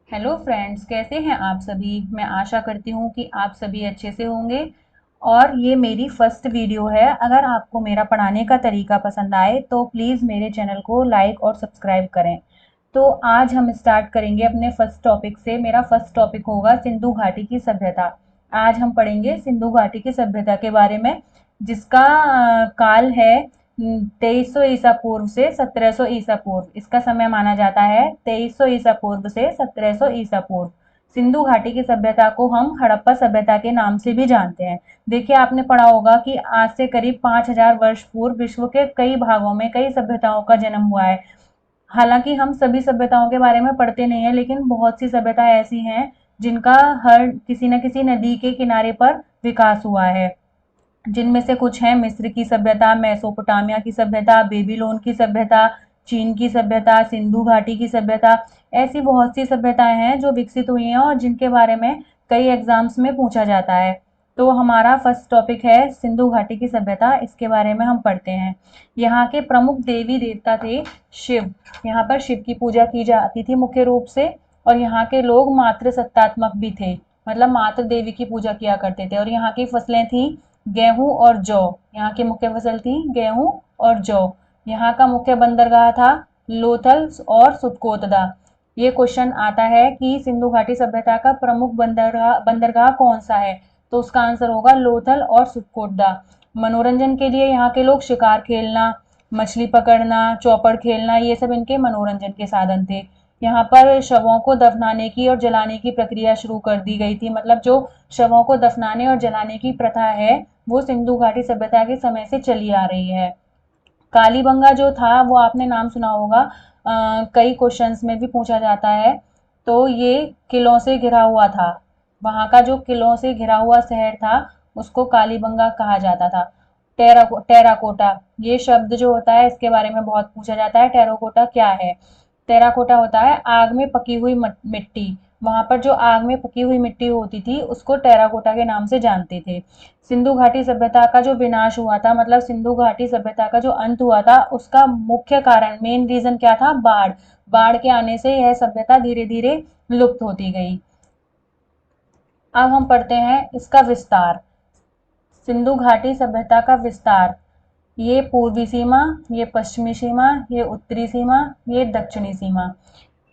Hello friends, कैसे हैं आप सभी। मैं आशा करती हूँ कि आप सभी अच्छे से होंगे। और ये मेरी फर्स्ट वीडियो है। अगर आपको मेरा पढ़ाने का तरीका पसंद आए तो प्लीज़ मेरे चैनल को लाइक और सब्सक्राइब करें। तो आज हम स्टार्ट करेंगे अपने फर्स्ट टॉपिक से। मेरा फर्स्ट टॉपिक होगा सिंधु घाटी की सभ्यता। आज हम पढ़ेंगे सिंधु घाटी की सभ्यता के बारे में, जिसका काल है 2300 ईसा पूर्व से 1700 ईसा पूर्व। इसका समय माना जाता है 2300 ईसा पूर्व से 1700 ईसा पूर्व। सिंधु घाटी की सभ्यता को हम हड़प्पा सभ्यता के नाम से भी जानते हैं। देखिए, आपने पढ़ा होगा कि आज से करीब 5000 वर्ष पूर्व विश्व के कई भागों में कई सभ्यताओं का जन्म हुआ है। हालांकि हम सभी सभ्यताओं के बारे में पढ़ते नहीं है, लेकिन बहुत सी सभ्यता ऐसी हैं जिनका हर किसी न किसी नदी के किनारे पर विकास हुआ है। जिनमें से कुछ हैं मिस्र की सभ्यता, मेसोपोटामिया की सभ्यता, बेबीलोन की सभ्यता, चीन की सभ्यता, सिंधु घाटी की सभ्यता। ऐसी बहुत सी सभ्यताएं हैं जो विकसित हुई हैं और जिनके बारे में कई एग्जाम्स में पूछा जाता है। तो हमारा फर्स्ट टॉपिक है सिंधु घाटी की सभ्यता। इसके बारे में हम पढ़ते हैं। यहाँ के प्रमुख देवी देवता थे शिव। यहाँ पर शिव की पूजा की जाती थी मुख्य रूप से। और यहाँ के लोग मातृ सत्तात्मक भी थे, मतलब मातृ देवी की पूजा किया करते थे। और यहाँ की फसलें थी गेहूं और जौ। यहाँ की मुख्य फसल थी गेहूं और जौ। यहाँ का मुख्य बंदरगाह था लोथल और सुतकोतदा। ये क्वेश्चन आता है कि सिंधु घाटी सभ्यता का प्रमुख बंदरगाह बंदरगाह कौन सा है। तो उसका आंसर होगा लोथल और सुतकोतदा। मनोरंजन के लिए यहाँ के लोग शिकार खेलना, मछली पकड़ना, चौपड़ खेलना, ये सब इनके मनोरंजन के साधन थे। यहाँ पर शवों को दफनाने की और जलाने की प्रक्रिया शुरू कर दी गई थी। मतलब जो शवों को दफनाने और जलाने की प्रथा है वो सिंधु घाटी सभ्यता के समय से चली आ रही है। कालीबंगा जो था वो आपने नाम सुना होगा, कई क्वेश्चंस में भी पूछा जाता है। तो ये किलों से घिरा हुआ था। वहां का जो किलों से घिरा हुआ शहर था उसको कालीबंगा कहा जाता था। टेराकोटा, ये शब्द जो होता है इसके बारे में बहुत पूछा जाता है। टेराकोटा क्या है। टेराकोटा होता है आग में पकी हुई मिट्टी। वहां पर जो आग में पकी हुई मिट्टी होती थी उसको टेराकोटा के नाम से जानते थे। सिंधु घाटी सभ्यता का जो विनाश हुआ था, मतलब सिंधु घाटी सभ्यता का जो अंत हुआ था, उसका मुख्य कारण, मेन रीजन क्या था? बाढ़। बाढ़ के आने से यह सभ्यता धीरे धीरे लुप्त होती गई। अब हम पढ़ते हैं इसका विस्तार। सिंधु घाटी सभ्यता का विस्तार। ये पूर्वी सीमा, ये पश्चिमी सीमा, ये उत्तरी सीमा, ये दक्षिणी सीमा।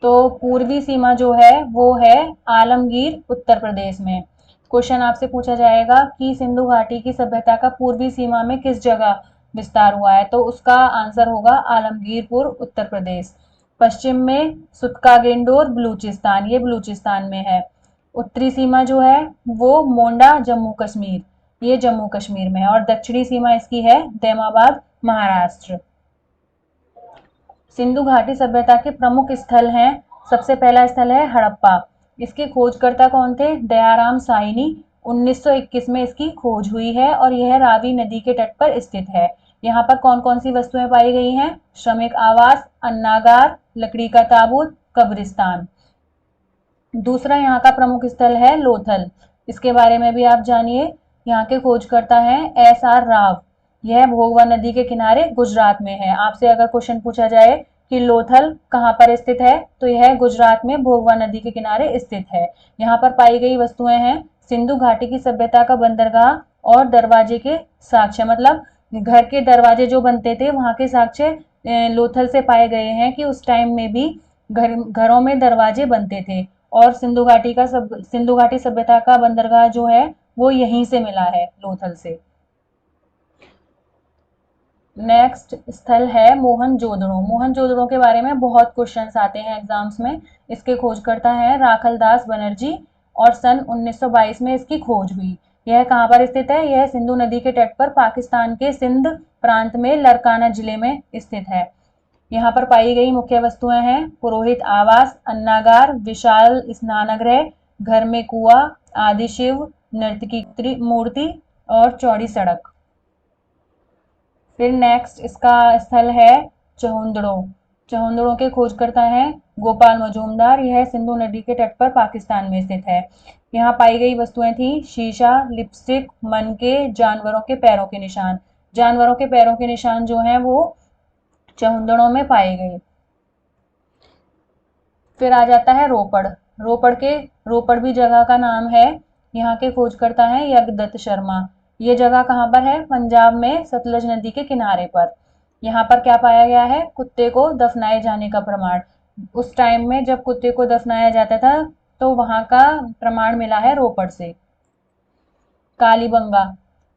तो पूर्वी सीमा जो है वो है आलमगीर उत्तर प्रदेश में। क्वेश्चन आपसे पूछा जाएगा कि सिंधु घाटी की सभ्यता का पूर्वी सीमा में किस जगह विस्तार हुआ है, तो उसका आंसर होगा आलमगीरपुर उत्तर प्रदेश। पश्चिम में सुतका गेंडोर बलूचिस्तान, ये बलूचिस्तान में है। उत्तरी सीमा जो है वो मोंडा जम्मू कश्मीर, ये जम्मू कश्मीर में है। और दक्षिणी सीमा इसकी है दैमाबाद महाराष्ट्र। सिंधु घाटी सभ्यता के प्रमुख स्थल हैं। सबसे पहला स्थल है हड़प्पा। इसके खोजकर्ता कौन थे? दयाराम साइनी। 1921 में इसकी खोज हुई है और यह रावी नदी के तट पर स्थित है। यहाँ पर कौन कौन सी वस्तुएं पाई गई हैं? श्रमिक आवास, अन्नागार, लकड़ी का ताबूत, कब्रिस्तान। दूसरा यहाँ का प्रमुख स्थल है लोथल। इसके बारे में भी आप जानिए। यहाँ के खोजकर्ता हैं SR राव। यह भोगवा नदी के किनारे गुजरात में है। आपसे अगर क्वेश्चन पूछा जाए कि लोथल कहाँ पर स्थित है, तो यह गुजरात में भोगवा नदी के किनारे स्थित है। यहाँ पर पाई गई वस्तुएं हैं सिंधु घाटी की सभ्यता का बंदरगाह और दरवाजे के साक्ष्य, मतलब घर के दरवाजे जो बनते थे वहां के साक्ष्य लोथल से पाए गए हैं कि उस टाइम में भी घरों में दरवाजे बनते थे। और सिंधु घाटी सभ्यता का बंदरगाह जो है वो यहीं से मिला है, लोथल से। नेक्स्ट स्थल है मोहनजोदड़ो। मोहनजोदड़ो के बारे में बहुत क्वेश्चंस आते हैं एग्जाम्स में। इसके खोजकर्ता हैं राखलदास बनर्जी और सन 1922 में इसकी खोज हुई। यह कहाँ पर स्थित है? यह सिंधु नदी के तट पर पाकिस्तान के सिंध प्रांत में लरकाना जिले में स्थित है। यहाँ पर पाई गई मुख्य वस्तुएं हैं पुरोहित आवास, अन्नागार, विशाल स्नानगृह, घर में कुआ, आदि शिव, नर्तकी मूर्ति और चौड़ी सड़क। फिर नेक्स्ट इसका स्थल है चहुंदड़ो। चहुंदड़ो के खोजकर्ता हैं गोपाल मजूमदार। यह सिंधु नदी के तट पर पाकिस्तान में स्थित है। यहाँ पाई गई वस्तुएं थी शीशा, लिपस्टिक, मनके, जानवरों के पैरों के निशान। जानवरों के पैरों के निशान जो हैं वो चहुंदड़ों में पाए गए। फिर आ जाता है रोपड़। रोपड़ भी जगह का नाम है। यहाँ के खोजकर्ता हैं यज्ञदत्त शर्मा। ये जगह कहाँ पर है? पंजाब में सतलज नदी के किनारे पर। यहाँ पर क्या पाया गया है? कुत्ते को दफनाए जाने का प्रमाण। उस टाइम में जब कुत्ते को दफनाया जाता था तो वहां का प्रमाण मिला है रोपड़ से। कालीबंगा,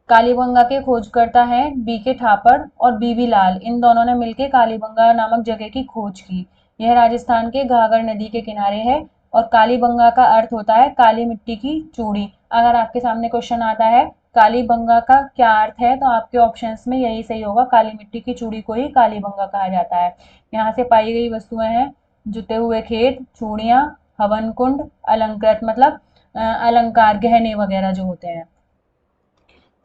कालीबंगा के खोजकर्ता हैं बीके ठापड़ और बीबी लाल। इन दोनों ने मिलकर कालीबंगा नामक जगह की खोज की। यह राजस्थान के घाघर नदी के किनारे है और कालीबंगा का अर्थ होता है काली मिट्टी की चूड़ी। अगर आपके सामने क्वेश्चन आता है कालीबंगा का क्या अर्थ है, तो आपके ऑप्शंस में यही सही होगा, काली मिट्टी की चूड़ी को ही कालीबंगा कहा जाता है। यहाँ से पाई गई वस्तुएं हैं जुते हुए खेत, चूड़ियां, हवन कुंड, अलंकृत मतलब अलंकार, गहने वगैरह जो होते हैं।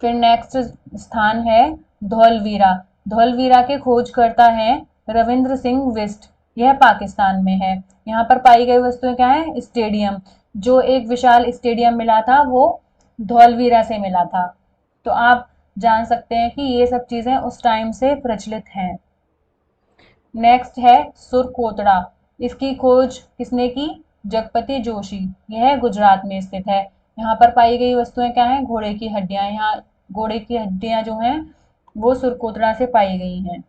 फिर नेक्स्ट स्थान है धौलवीरा। धौलवीरा के खोजकर्ता हैं रविंद्र सिंह बिष्ट। यह पाकिस्तान में है। यहाँ पर पाई गई वस्तुएं क्या है? स्टेडियम। जो एक विशाल स्टेडियम मिला था वो धौलवीरा से मिला था। तो आप जान सकते हैं कि ये सब चीजें उस टाइम से प्रचलित हैं। नेक्स्ट है सुरकोतड़ा। इसकी खोज किसने की? जगपति जोशी। यह गुजरात में स्थित है। यहाँ पर पाई गई वस्तुएं क्या हैं? घोड़े की हड्डियां। यहाँ घोड़े की हड्डियां जो हैं वो सुरकोतड़ा से पाई गई हैं।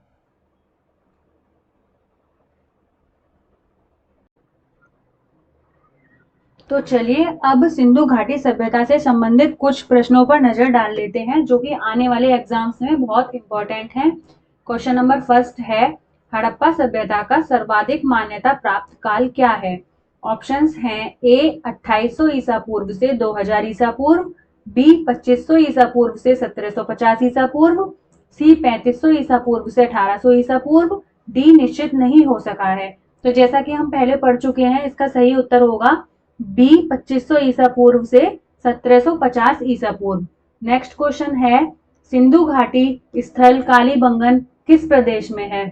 तो चलिए अब सिंधु घाटी सभ्यता से संबंधित कुछ प्रश्नों पर नजर डाल लेते हैं जो कि आने वाले एग्जाम्स में बहुत इंपॉर्टेंट हैं। क्वेश्चन नंबर फर्स्ट है, हड़प्पा सभ्यता का सर्वाधिक मान्यता प्राप्त काल क्या है? ऑप्शंस हैं ए 2800 ईसा पूर्व से 2000 ईसा पूर्व, बी 2500 ईसा पूर्व से 1750 ईसा पूर्व, सी 3500 ईसा पूर्व से 1800 ईसा पूर्व, डी निश्चित नहीं हो सका है। तो जैसा कि हम पहले पढ़ चुके हैं, इसका सही उत्तर होगा बी 2500 ईसा पूर्व से 1750 ईसा पूर्व। नेक्स्ट क्वेश्चन है, सिंधु घाटी स्थल कालीबंगन किस प्रदेश में है?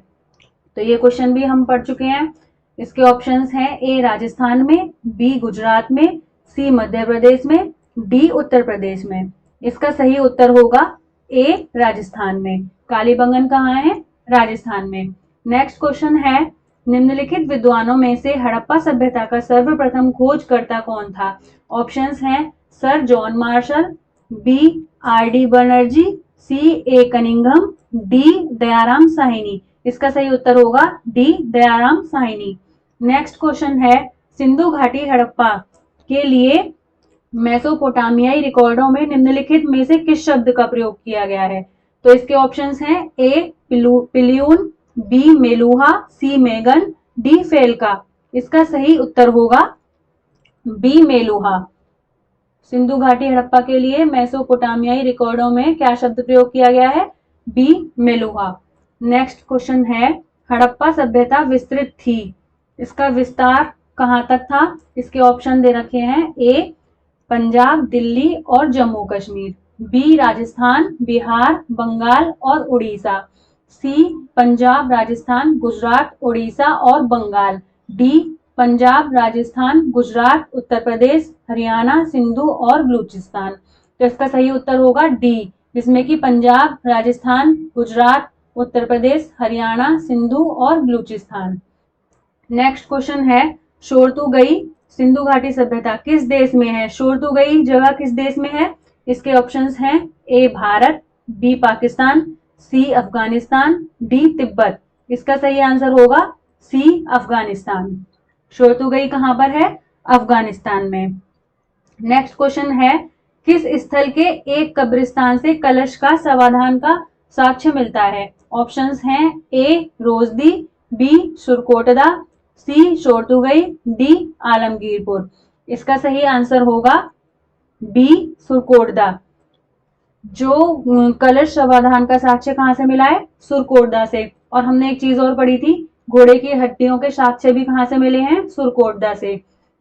तो ये क्वेश्चन भी हम पढ़ चुके हैं। इसके ऑप्शंस हैं ए राजस्थान में, बी गुजरात में, सी मध्य प्रदेश में, डी उत्तर प्रदेश में। इसका सही उत्तर होगा ए राजस्थान में। कालीबंगन कहाँ है? राजस्थान में। नेक्स्ट क्वेश्चन है, निम्नलिखित विद्वानों में से हड़प्पा सभ्यता का सर्वप्रथम खोजकर्ता कौन था? ऑप्शंस हैं sir John Marshall, B R D Banerjee, C A Cunningham, D Dayaram Sahni. इसका सही उत्तर होगा D Dayaram Sahni. Next question है, सिंधु घाटी हड़प्पा के लिए मेसोपोटामियाई रिकॉर्डों में निम्नलिखित में से किस शब्द का प्रयोग किया गया है? तो इसके ऑप्शंस हैं ए पिल्यून, बी मेलुहा, सी मेगन, डी फेलका। इसका सही उत्तर होगा बी मेलुहा। सिंधु घाटी हड़प्पा के लिए मेसोपोटामियाई रिकॉर्डों में क्या शब्द प्रयोग किया गया है? बी मेलुहा। नेक्स्ट क्वेश्चन है, हड़प्पा सभ्यता विस्तृत थी, इसका विस्तार कहां तक था? इसके ऑप्शन दे रखे हैं ए पंजाब, दिल्ली और जम्मू कश्मीर, बी राजस्थान, बिहार, बंगाल और उड़ीसा, सी पंजाब, राजस्थान, गुजरात, उड़ीसा और बंगाल, डी पंजाब, राजस्थान, गुजरात, उत्तर प्रदेश, हरियाणा, सिंधु और बलूचिस्तान। तो इसका सही उत्तर होगा डी, जिसमें कि पंजाब, राजस्थान, गुजरात, उत्तर प्रदेश, हरियाणा, सिंधु और बलूचिस्तान। नेक्स्ट क्वेश्चन है, शोरतुगई सिंधु घाटी सभ्यता किस देश में है? शोरतुगई जगह किस देश में है? इसके ऑप्शंस हैं ए भारत, बी पाकिस्तान, सी अफगानिस्तान, डी तिब्बत। इसका सही आंसर होगा सी अफगानिस्तान। शोरतुगई कहां पर है? अफगानिस्तान में। नेक्स्ट क्वेश्चन है, किस स्थल के एक कब्रिस्तान से कलश का समाधान का साक्ष्य मिलता है? ऑप्शंस हैं ए रोजदी, बी सुरकोटदा, सी शोरतुगई, डी आलमगीरपुर। इसका सही आंसर होगा बी सुरकोटदा। जो कलश समाधान का साक्ष्य कहां से मिला है? सुरकोटदा से। और हमने एक चीज और पढ़ी थी, घोड़े की हड्डियों के साक्ष्य भी कहां से मिले हैं? सुरकोटदा से।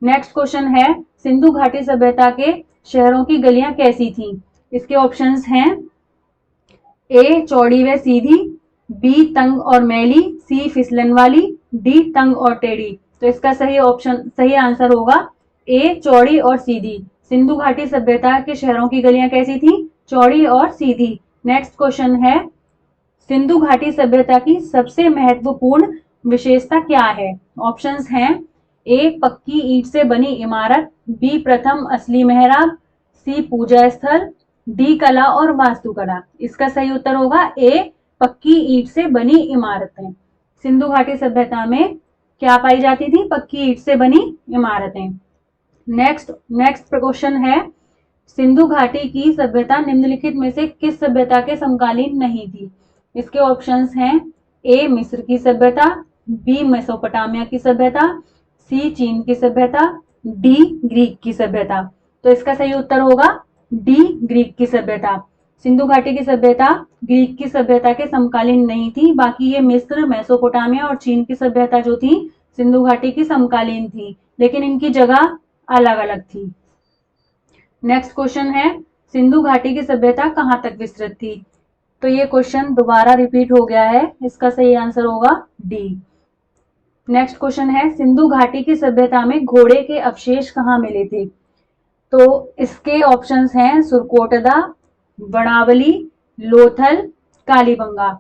नेक्स्ट क्वेश्चन है, सिंधु घाटी सभ्यता के शहरों की गलियां कैसी थीं? इसके ऑप्शंस हैं ए चौड़ी व सीधी, बी तंग और मैली, सी फिसलन वाली, डी तंग और टेढ़ी। तो इसका सही आंसर होगा ए चौड़ी और सीधी। सिंधु घाटी सभ्यता के शहरों की गलियां कैसी थी? चौड़ी और सीधी। नेक्स्ट क्वेश्चन है, सिंधु घाटी सभ्यता की सबसे महत्वपूर्ण विशेषता क्या है? ऑप्शंस हैं ए पक्की ईंट से बनी इमारत, बी प्रथम असली मेहराब, सी पूजा स्थल, डी कला और वास्तुकला। इसका सही उत्तर होगा ए पक्की ईंट से बनी इमारतें। सिंधु घाटी सभ्यता में क्या पाई जाती थी? पक्की ईंट से बनी इमारतें। नेक्स्ट क्वेश्चन है, सिंधु घाटी की सभ्यता निम्नलिखित में से किस सभ्यता के समकालीन नहीं थी? इसके ऑप्शंस हैं, ए मिस्र की सभ्यता, बी मेसोपोटामिया की सभ्यता, सी चीन की सभ्यता, डी ग्रीक की सभ्यता। तो इसका सही उत्तर होगा डी ग्रीक की सभ्यता। सिंधु घाटी की सभ्यता ग्रीक की सभ्यता के समकालीन नहीं थी, बाकी ये मिस्र, मेसोपोटामिया और चीन की सभ्यता जो थी सिंधु घाटी की समकालीन थी, लेकिन इनकी जगह अलग अलग थी। नेक्स्ट क्वेश्चन है, सिंधु घाटी की सभ्यता कहां तक विस्तृत थी? तो ये क्वेश्चन दोबारा रिपीट हो गया है, इसका सही आंसर होगा डी। नेक्स्ट क्वेश्चन है, सिंधु घाटी की सभ्यता में घोड़े के अवशेष कहाँ मिले थे? तो इसके ऑप्शंस हैं सुरकोटदा, वनावली, लोथल, कालीबंगा।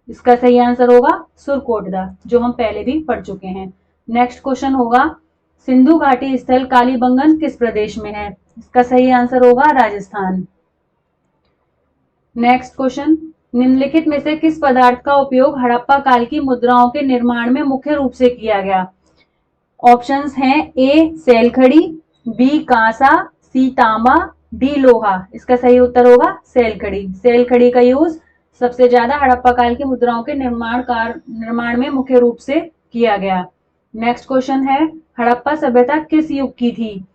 इसका सही आंसर होगा सुरकोटदा, जो हम पहले भी पढ़ चुके हैं। नेक्स्ट क्वेश्चन होगा, सिंधु घाटी स्थल कालीबंगन किस प्रदेश में है? इसका सही आंसर होगा राजस्थान। नेक्स्ट क्वेश्चन, निम्नलिखित में से किस पदार्थ का उपयोग हड़प्पा काल की मुद्राओं के निर्माण में मुख्य रूप से किया गया? ऑप्शंस हैं, ए सेलखड़ी, बी कांसा, सी तांबा, डी लोहा। इसका सही उत्तर होगा सेलखड़ी। सेलखड़ी का यूज सबसे ज्यादा हड़प्पा काल की मुद्राओं के निर्माण में मुख्य रूप से किया गया। नेक्स्ट क्वेश्चन है, हड़प्पा सभ्यता किस युग की थी?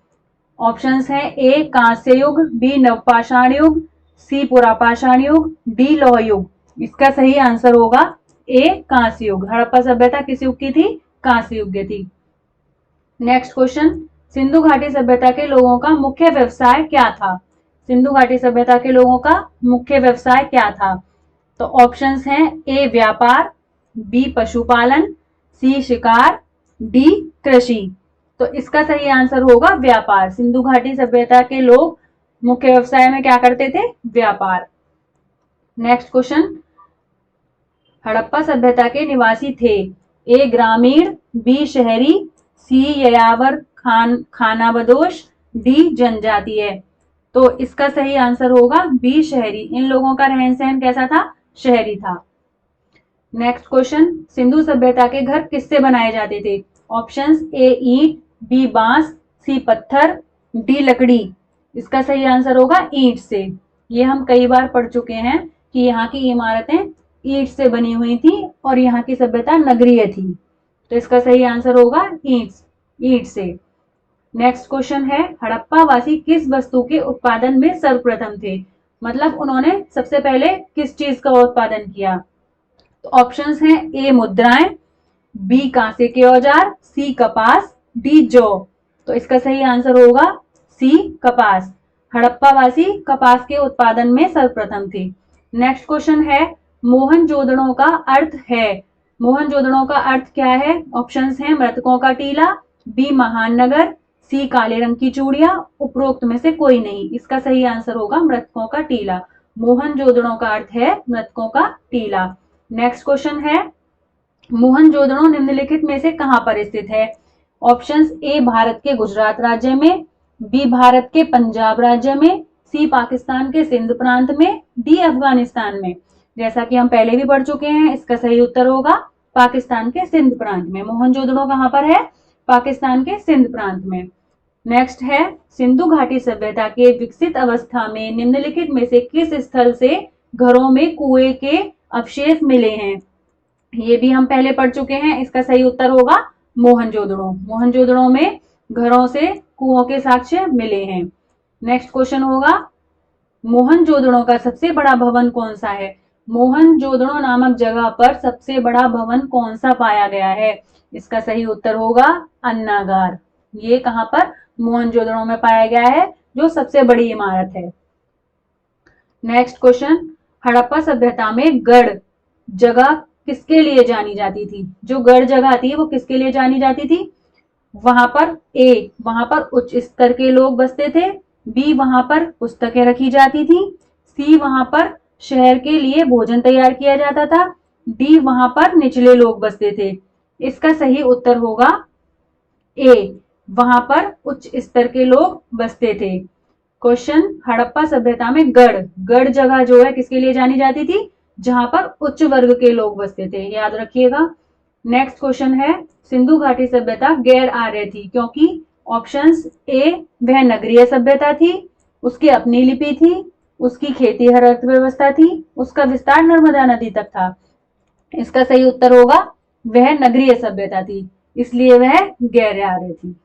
ऑप्शंस हैं, ए कांस्य युग, बी नवपाषाण युग, सी पुरापाषाण युग, डी लौह युग। इसका सही आंसर होगा ए कांस्य युग। हड़प्पा सभ्यता किस युग की थी? कांस्य युग की थी। नेक्स्ट क्वेश्चन, सिंधु घाटी सभ्यता के लोगों का मुख्य व्यवसाय क्या था? सिंधु घाटी सभ्यता के लोगों का मुख्य व्यवसाय क्या था? तो ऑप्शंस हैं, ए व्यापार, बी पशुपालन, सी शिकार, डी कृषि। तो इसका सही आंसर होगा व्यापार। सिंधु घाटी सभ्यता के लोग मुख्य व्यवसाय में क्या करते थे? व्यापार। नेक्स्ट क्वेश्चन, हड़प्पा सभ्यता के निवासी थे, ए ग्रामीण, बी शहरी, सी यायावर खानाबदोश, डी जनजातीय। तो इसका सही आंसर होगा बी शहरी। इन लोगों का रहन सहन कैसा था? शहरी था। नेक्स्ट क्वेश्चन, सिंधु सभ्यता के घर किससे बनाए जाते थे? ऑप्शंस, ए ईंट, बी बांस, सी पत्थर, डी लकड़ी। इसका सही आंसर होगा ईंट से। ये हम कई बार पढ़ चुके हैं कि यहाँ की इमारतें ईंट से बनी हुई थी और यहाँ की सभ्यता नगरीय थी। तो इसका सही आंसर होगा ईंट से। नेक्स्ट क्वेश्चन है, हड़प्पा वासी किस वस्तु के उत्पादन में सर्वप्रथम थे? मतलब उन्होंने सबसे पहले किस चीज का उत्पादन किया? तो ऑप्शंस हैं, ए मुद्राएं, बी कांसे के औजार, सी कपास, डी जौ। तो इसका सही आंसर होगा सी कपास। हड़प्पा वासी कपास के उत्पादन में सर्वप्रथम थे। नेक्स्ट क्वेश्चन है, मोहनजोदड़ो का अर्थ है? मोहनजोदड़ो का अर्थ क्या है? ऑप्शंस हैं, मृतकों का टीला, बी महान नगर, सी काले रंग की चूड़ियां, उपरोक्त में से कोई नहीं। इसका सही आंसर होगा मृतकों का टीला। मोहनजोदड़ो का अर्थ है मृतकों का टीला। नेक्स्ट क्वेश्चन है, मोहनजोदड़ो निम्नलिखित में से कहां पर स्थित है? ऑप्शंस, ए भारत के गुजरात राज्य में, बी भारत के पंजाब राज्य में, सी पाकिस्तान के सिंध प्रांत में, डी अफगानिस्तान में। जैसा कि हम पहले भी पढ़ चुके हैं, इसका सही उत्तर होगा पाकिस्तान के सिंध प्रांत में। मोहनजोदड़ो कहां पर है? पाकिस्तान के सिंध प्रांत में। नेक्स्ट है, सिंधु घाटी सभ्यता के विकसित अवस्था में निम्नलिखित में से किस स्थल से घरों में कुएं के अवशेष मिले हैं? ये भी हम पहले पढ़ चुके हैं। इसका सही उत्तर होगा मोहनजोदड़ो। मोहनजोदड़ो में घरों से कुओं के साक्ष्य मिले हैं। नेक्स्ट क्वेश्चन होगा, मोहनजोदड़ो का सबसे बड़ा भवन कौन सा है? मोहनजोदड़ो नामक जगह पर सबसे बड़ा भवन कौन सा पाया गया है? इसका सही उत्तर होगा अन्नागार। ये कहां पर? मोहनजोदड़ो में पाया गया है, जो सबसे बड़ी इमारत है। नेक्स्ट क्वेश्चन, हड़प्पा सभ्यता में गढ़ जगह किसके लिए जानी जाती थी? जो गढ़ जगह थी वो किसके लिए जानी जाती थी? वहां पर उच्च स्तर के लोग बसते थे, बी वहां पर पुस्तकें रखी जाती थी, सी वहां पर शहर के लिए भोजन तैयार किया जाता था, डी वहां पर निचले लोग बसते थे। इसका सही उत्तर होगा ए, वहां पर उच्च स्तर के लोग बसते थे। क्वेश्चन, हड़प्पा सभ्यता में गढ़, गढ़ जगह जो है किसके लिए जानी जाती थी, जहां पर उच्च वर्ग के लोग बसते थे, याद रखिएगा। नेक्स्ट क्वेश्चन है, सिंधु घाटी सभ्यता गैर आर्य थी, क्योंकि ऑप्शंस ए, वह नगरीय सभ्यता थी, उसकी अपनी लिपि थी, उसकी खेती हर अर्थव्यवस्था थी, उसका विस्तार नर्मदा नदी तक था। इसका सही उत्तर होगा वह नगरीय सभ्यता थी, इसलिए वह गैर आर्य थी।